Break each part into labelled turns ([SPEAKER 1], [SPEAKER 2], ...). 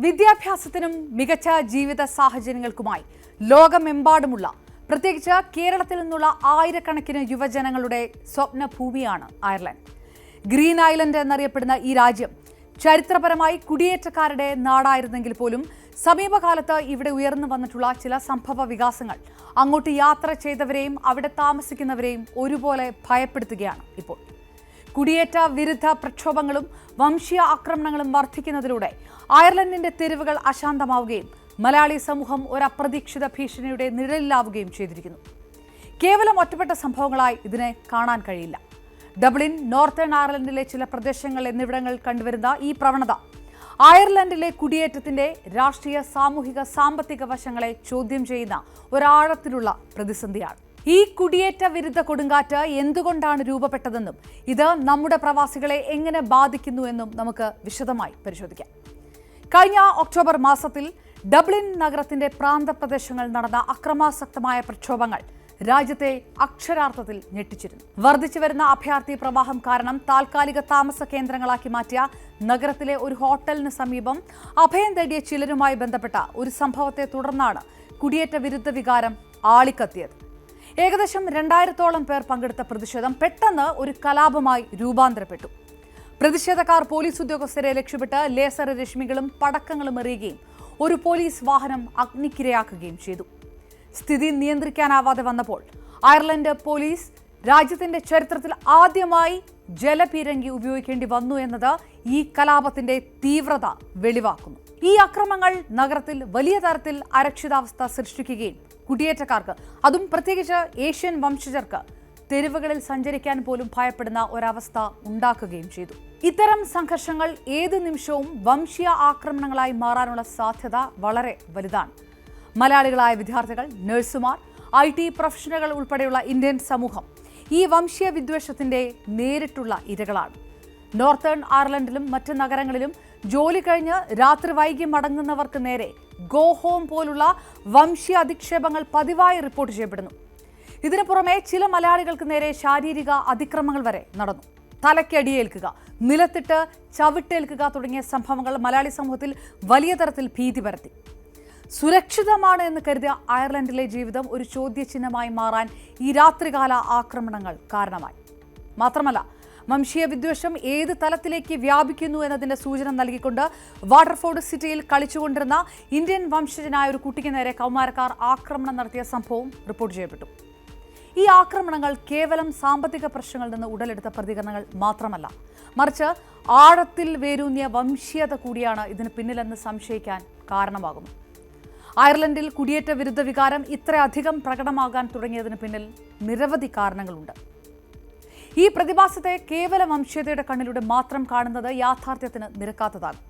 [SPEAKER 1] വിദ്യാഭ്യാസത്തിനും മികച്ച ജീവിത സാഹചര്യങ്ങൾക്കുമായി ലോകമെമ്പാടുമുള്ള പ്രത്യേകിച്ച് കേരളത്തിൽ നിന്നുള്ള ആയിരക്കണക്കിന് യുവജനങ്ങളുടെ സ്വപ്നഭൂമിയാണ് അയർലൻഡ്. ഗ്രീൻ ഐലൻഡ് എന്നറിയപ്പെടുന്ന ഈ രാജ്യം ചരിത്രപരമായി കുടിയേറ്റക്കാരുടെ നാടായിരുന്നെങ്കിൽ പോലും സമീപകാലത്ത് ഇവിടെ ഉയർന്നു വന്നിട്ടുള്ള ചില സംഭവ വികാസങ്ങൾ അങ്ങോട്ട് യാത്ര ചെയ്തവരെയും അവിടെ താമസിക്കുന്നവരെയും ഒരുപോലെ ഭയപ്പെടുത്തുകയാണ്. ഇപ്പോൾ കുടിയേറ്റ വിരുദ്ധ പ്രക്ഷോഭങ്ങളും വംശീയ ആക്രമണങ്ങളും വർദ്ധിക്കുന്നതിലൂടെ അയർലൻഡിന്റെ തെരുവുകൾ അശാന്തമാവുകയും മലയാളി സമൂഹം ഒരു അപ്രതീക്ഷിത ഭീഷണിയുടെ നിഴലിലാവുകയും ചെയ്തിരിക്കുന്നു. കേവലം ഒറ്റപ്പെട്ട സംഭവങ്ങളായി ഇതിനെ കാണാൻ കഴിയില്ല. ഡബ്ലിൻ, നോർത്തേൺ അയർലൻഡിലെ ചില പ്രദേശങ്ങൾ എന്നിവിടങ്ങളിൽ കണ്ടുവരുന്ന ഈ പ്രവണത അയർലൻഡിലെ കുടിയേറ്റത്തിന്റെ രാഷ്ട്രീയ, സാമൂഹിക, സാമ്പത്തിക വശങ്ങളെ ചോദ്യം ചെയ്യുന്ന ഒരാഴത്തിലുള്ള പ്രതിസന്ധിയാണ്. ഈ കുടിയേറ്റ വിരുദ്ധ കൊടുങ്കാറ്റ് എന്തുകൊണ്ടാണ് രൂപപ്പെട്ടതെന്നും ഇത് നമ്മുടെ പ്രവാസികളെ എങ്ങനെ ബാധിക്കുന്നു എന്നും നമുക്ക് വിശദമായി പരിശോധിക്കാം. കഴിഞ്ഞ ഒക്ടോബർ മാസത്തിൽ ഡബ്ലിൻ നഗരത്തിന്റെ പ്രാന്തപ്രദേശങ്ങളിൽ നടന്ന അക്രമാസക്തമായ പ്രക്ഷോഭങ്ങൾ രാജ്യത്തെ അക്ഷരാർത്ഥത്തിൽ ഞെട്ടിച്ചിരുന്നു. വർദ്ധിച്ചു വരുന്ന അഭയാർത്ഥി പ്രവാഹം കാരണം താൽക്കാലിക താമസ കേന്ദ്രങ്ങളാക്കി മാറ്റിയ നഗരത്തിലെ ഒരു ഹോട്ടലിന് സമീപം അഭയം തേടിയ ചിലരുമായി ബന്ധപ്പെട്ട ഒരു സംഭവത്തെ തുടർന്നാണ് കുടിയേറ്റ വിരുദ്ധ വികാരം ആളിക്കത്തിയത്. ഏകദേശം 2000-ഓളം പേർ പങ്കെടുത്ത പ്രതിഷേധം പെട്ടെന്ന് ഒരു കലാപമായി രൂപാന്തരപ്പെട്ടു. പ്രതിഷേധക്കാർ പോലീസ് ഉദ്യോഗസ്ഥരെ ലക്ഷ്യമിട്ട് ലേസർ രശ്മികളും പടക്കങ്ങളും എറിയുകയും ഒരു പോലീസ് വാഹനം അഗ്നിക്കിരയാക്കുകയും ചെയ്തു. സ്ഥിതി നിയന്ത്രിക്കാനാവാതെ വന്നപ്പോൾ അയർലൻഡ് പോലീസ് രാജ്യത്തിന്റെ ചരിത്രത്തിൽ ആദ്യമായി ജലപീരങ്കി ഉപയോഗിക്കേണ്ടി വന്നു എന്നത് ഈ കലാപത്തിന്റെ തീവ്രത വെളിവാക്കുന്നു. ഈ അക്രമങ്ങൾ നഗരത്തിൽ വലിയ തരത്തിൽ അരക്ഷിതാവസ്ഥ സൃഷ്ടിക്കുകയും കുടിയേറ്റക്കാർക്ക്, അതും പ്രത്യേകിച്ച് ഏഷ്യൻ വംശജർക്ക്, തെരുവുകളിൽ സഞ്ചരിക്കാൻ പോലും ഭയപ്പെടുന്ന ഒരവസ്ഥ ഉണ്ടാക്കുകയും ചെയ്തു. ഇത്തരം സംഘർഷങ്ങൾ ഏത് നിമിഷവും വംശീയ ആക്രമണങ്ങളായി മാറാനുള്ള സാധ്യത വളരെ വലുതാണ്. മലയാളികളായ വിദ്യാർത്ഥികൾ, നഴ്സുമാർ, IT പ്രൊഫഷണലുകൾ ഉൾപ്പെടെയുള്ള ഇന്ത്യൻ സമൂഹം ഈ വംശീയ വിദ്വേഷത്തിന്റെ നേരിട്ടുള്ള ഇരകളാണ്. നോർത്തേൺ അയർലൻഡിലും മറ്റ് നഗരങ്ങളിലും ജോലി കഴിഞ്ഞ് രാത്രി വൈകി മടങ്ങുന്നവർക്ക് നേരെ ഗോ ഹോം പോലുള്ള വംശീയ അധിക്ഷേപങ്ങൾ പതിവായി റിപ്പോർട്ട് ചെയ്യപ്പെടുന്നു. ഇതിനു പുറമെ ചില മലയാളികൾക്ക് നേരെ ശാരീരിക അതിക്രമങ്ങൾ വരെ നടന്നു. തലയ്ക്കടിയേൽക്കുക, നിലത്തിട്ട് ചവിട്ടേൽക്കുക തുടങ്ങിയ സംഭവങ്ങൾ മലയാളി സമൂഹത്തിൽ വലിയ തരത്തിൽ ഭീതി പരത്തി. സുരക്ഷിതമാണ് എന്ന് കരുതിയ അയർലൻഡിലെ ജീവിതം ഒരു ചോദ്യചിഹ്നമായി മാറാൻ ഈ രാത്രികാല ആക്രമണങ്ങൾ കാരണമായി. മാത്രമല്ല, വംശീയ വിദ്വേഷം ഏത് തലത്തിലേക്ക് വ്യാപിക്കുന്നു എന്നതിന്റെ സൂചന നൽകിക്കൊണ്ട് വാട്ടർഫോർഡ് സിറ്റിയിൽ കളിച്ചുകൊണ്ടിരുന്ന ഇന്ത്യൻ വംശജനായ ഒരു കുട്ടിക്ക് നേരെ കൗമാരക്കാർ ആക്രമണം നടത്തിയ സംഭവം റിപ്പോർട്ട് ചെയ്യപ്പെട്ടു. ഈ ആക്രമണങ്ങൾ കേവലം സാമ്പത്തിക പ്രശ്നങ്ങളിൽ നിന്ന് ഉടലെടുത്ത പ്രതികരണങ്ങൾ മാത്രമല്ല, മറിച്ച് ആഴത്തിൽ വേരൂന്നിയ വംശീയത കൂടിയാണ് ഇതിന് പിന്നിലെന്ന് സംശയിക്കാൻ കാരണമാകുന്നു. അയർലൻഡിൽ കുടിയേറ്റ വിരുദ്ധ വികാരം ഇത്രയധികം പ്രകടമാകാൻ തുടങ്ങിയതിന് പിന്നിൽ നിരവധി കാരണങ്ങളുണ്ട്. ഈ പ്രതിഭാസത്തെ കേവല വംശീയതയുടെ കണ്ണിലൂടെ മാത്രം കാണുന്നത് യാഥാർത്ഥ്യത്തിന് നിരക്കാത്തതാകും.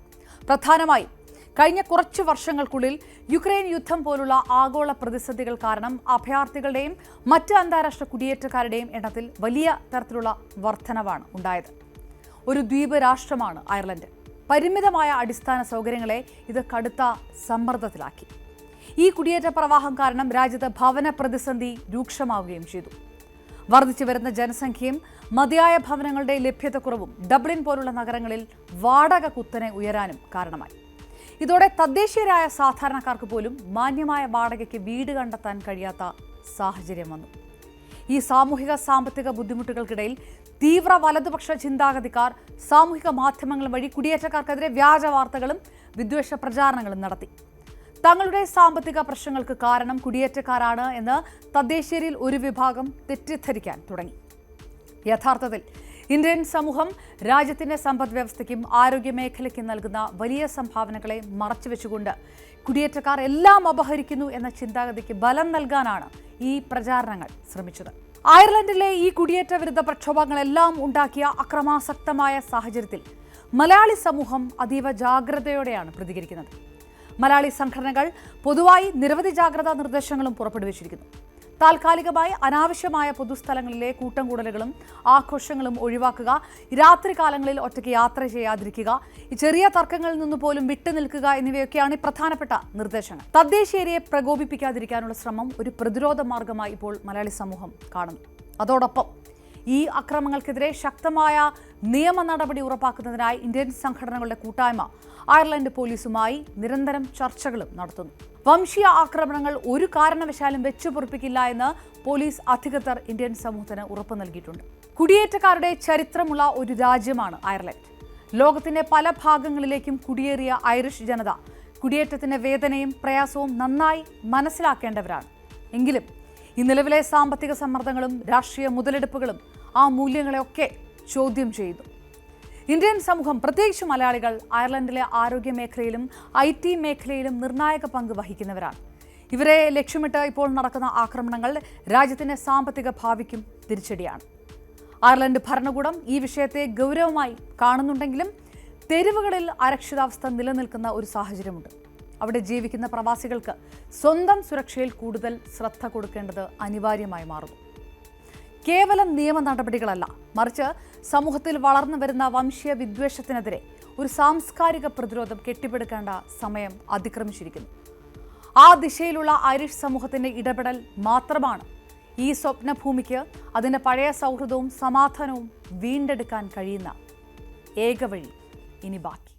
[SPEAKER 1] പ്രധാനമായും കഴിഞ്ഞ കുറച്ചു വർഷങ്ങൾക്കുള്ളിൽ യുക്രൈൻ യുദ്ധം പോലുള്ള ആഗോള പ്രതിസന്ധികൾ കാരണം അഭയാർത്ഥികളുടെയും മറ്റ് അന്താരാഷ്ട്ര കുടിയേറ്റക്കാരുടെയും എണ്ണത്തിൽ വലിയ തരത്തിലുള്ള വർധനവാണ് ഉണ്ടായത്. ഒരു ദ്വീപ് രാഷ്ട്രമാണ് അയർലൻഡ്. പരിമിതമായ അടിസ്ഥാന സൗകര്യങ്ങളെ ഇത് കടുത്ത സമ്മർദ്ദത്തിലാക്കി. ഈ കുടിയേറ്റ പ്രവാഹം കാരണം രാജ്യത്ത് ഭവന പ്രതിസന്ധി രൂക്ഷമാവുകയും ചെയ്തു. വർദ്ധിച്ചു വരുന്ന ജനസംഖ്യയും മതിയായ ഭവനങ്ങളുടെ ലഭ്യതക്കുറവും ഡബ്ലിൻ പോലുള്ള നഗരങ്ങളിൽ വാടക കുത്തനെ ഉയരാനും കാരണമായി. ഇതോടെ തദ്ദേശീയരായ സാധാരണക്കാർക്ക് പോലും മാന്യമായ വാടകയ്ക്ക് വീട് കണ്ടെത്താൻ കഴിയാത്ത സാഹചര്യം വന്നു. ഈ സാമൂഹിക സാമ്പത്തിക ബുദ്ധിമുട്ടുകൾക്കിടയിൽ തീവ്ര വലതുപക്ഷ ചിന്താഗതിക്കാർ സാമൂഹിക മാധ്യമങ്ങൾ വഴി കുടിയേറ്റക്കാർക്കെതിരെ വ്യാജ വാർത്തകളും വിദ്വേഷ പ്രചാരണങ്ങളും നടത്തി. തങ്ങളുടെ സാമ്പത്തിക പ്രശ്നങ്ങൾക്ക് കാരണം കുടിയേറ്റക്കാരാണ് എന്ന് തദ്ദേശീയരിൽ ഒരു വിഭാഗം തെറ്റിദ്ധരിക്കാൻ തുടങ്ങി. യഥാർത്ഥത്തിൽ ഇന്ത്യൻ സമൂഹം രാജ്യത്തിന്റെ സമ്പദ് വ്യവസ്ഥയ്ക്കും ആരോഗ്യ മേഖലയ്ക്കും നൽകുന്ന വലിയ സംഭാവനകളെ മറച്ചുവെച്ചുകൊണ്ട് കുടിയേറ്റക്കാർ എല്ലാം അപഹരിക്കുന്നു എന്ന ചിന്താഗതിക്ക് ബലം നൽകാനാണ് ഈ പ്രചാരണങ്ങൾ ശ്രമിച്ചത്. അയർലൻഡിലെ ഈ കുടിയേറ്റ വിരുദ്ധ പ്രക്ഷോഭങ്ങളെല്ലാം ഉണ്ടാക്കിയ അക്രമാസക്തമായ സാഹചര്യത്തിൽ മലയാളി സമൂഹം അതീവ ജാഗ്രതയോടെയാണ് പ്രതികരിക്കുന്നത്. മലയാളി സംഘടനകൾ പൊതുവായി നിരവധി ജാഗ്രതാ നിർദ്ദേശങ്ങളും പുറപ്പെടുവിച്ചിരിക്കുന്നു. താൽക്കാലികമായി അനാവശ്യമായ പൊതുസ്ഥലങ്ങളിലെ കൂട്ടം കൂടലുകളും ആഘോഷങ്ങളും ഒഴിവാക്കുക, രാത്രികാലങ്ങളിൽ ഒറ്റയ്ക്ക് യാത്ര ചെയ്യാതിരിക്കുക, ചെറിയ തർക്കങ്ങളിൽ നിന്ന് പോലും വിട്ടുനിൽക്കുക എന്നിവയൊക്കെയാണ് പ്രധാനപ്പെട്ട നിർദ്ദേശങ്ങൾ. തദ്ദേശീയരെ പ്രകോപിപ്പിക്കാതിരിക്കാനുള്ള ശ്രമം ഒരു പ്രതിരോധ മാർഗമായി ഇപ്പോൾ മലയാളി സമൂഹം കാണുന്നു. അതോടൊപ്പം ഈ അക്രമങ്ങൾക്കെതിരെ ശക്തമായ നിയമ നടപടി ഉറപ്പാക്കുന്നതിനായി ഇന്ത്യൻ സംഘടനകളുടെ കൂട്ടായ്മ അയർലൻഡ് പോലീസുമായി നിരന്തരം ചർച്ചകളും നടത്തുന്നു. വംശീയ ആക്രമണങ്ങൾ ഒരു കാരണവശാലും വെച്ചുപൊറുപ്പിക്കില്ല എന്ന് പോലീസ് അധികൃതർ ഇന്ത്യൻ സമൂഹത്തിന് ഉറപ്പു നൽകിയിട്ടുണ്ട്. കുടിയേറ്റക്കാരുടെ ചരിത്രമുള്ള ഒരു രാജ്യമാണ് അയർലൻഡ്. ലോകത്തിന്റെ പല ഭാഗങ്ങളിലേക്കും കുടിയേറിയ ഐറിഷ് ജനത കുടിയേറ്റത്തിന്റെ വേദനയും പ്രയാസവും നന്നായി മനസ്സിലാക്കേണ്ടവരാണ്. എങ്കിലും ഈ നിലവിലെ സാമ്പത്തിക സമ്മർദ്ദങ്ങളും രാഷ്ട്രീയ മുതലെടുപ്പുകളും ആ മൂല്യങ്ങളെയൊക്കെ ചോദ്യം ചെയ്യുന്നു. ഇന്ത്യൻ സമൂഹം, പ്രത്യേകിച്ച് മലയാളികൾ, അയർലൻഡിലെ ആരോഗ്യ മേഖലയിലും IT മേഖലയിലും നിർണായക പങ്ക് വഹിക്കുന്നവരാണ്. ഇവരെ ലക്ഷ്യമിട്ട് ഇപ്പോൾ നടക്കുന്ന ആക്രമണങ്ങൾ രാജ്യത്തിന്റെ സാമ്പത്തിക ഭാവിക്കും തിരിച്ചടിയാണ്. അയർലൻഡ് ഭരണകൂടം ഈ വിഷയത്തെ ഗൗരവമായി കാണുന്നുണ്ടെങ്കിലും തെരുവുകളിൽ അരക്ഷിതാവസ്ഥ നിലനിൽക്കുന്ന ഒരു സാഹചര്യമുണ്ട്. അവിടെ ജീവിക്കുന്ന പ്രവാസികൾക്ക് സ്വന്തം സുരക്ഷയിൽ കൂടുതൽ ശ്രദ്ധ കൊടുക്കേണ്ടത് അനിവാര്യമായി മാറുന്നു. കേവലം നിയമ നടപടികളല്ല, മറിച്ച് സമൂഹത്തിൽ വളർന്നു വരുന്ന വംശീയ വിദ്വേഷത്തിനെതിരെ ഒരു സാംസ്കാരിക പ്രതിരോധം കെട്ടിപ്പടുക്കേണ്ട സമയം അതിക്രമിച്ചിരിക്കുന്നു. ആ ദിശയിലുള്ള ഐറിഷ് സമൂഹത്തിന്റെ ഇടപെടൽ മാത്രമാണ് ഈ സ്വപ്നഭൂമിക്ക് അതിൻ്റെ പഴയ സൗഹൃദവും സമാധാനവും വീണ്ടെടുക്കാൻ കഴിയുന്ന ഏക വഴി ഇനി ബാക്കി.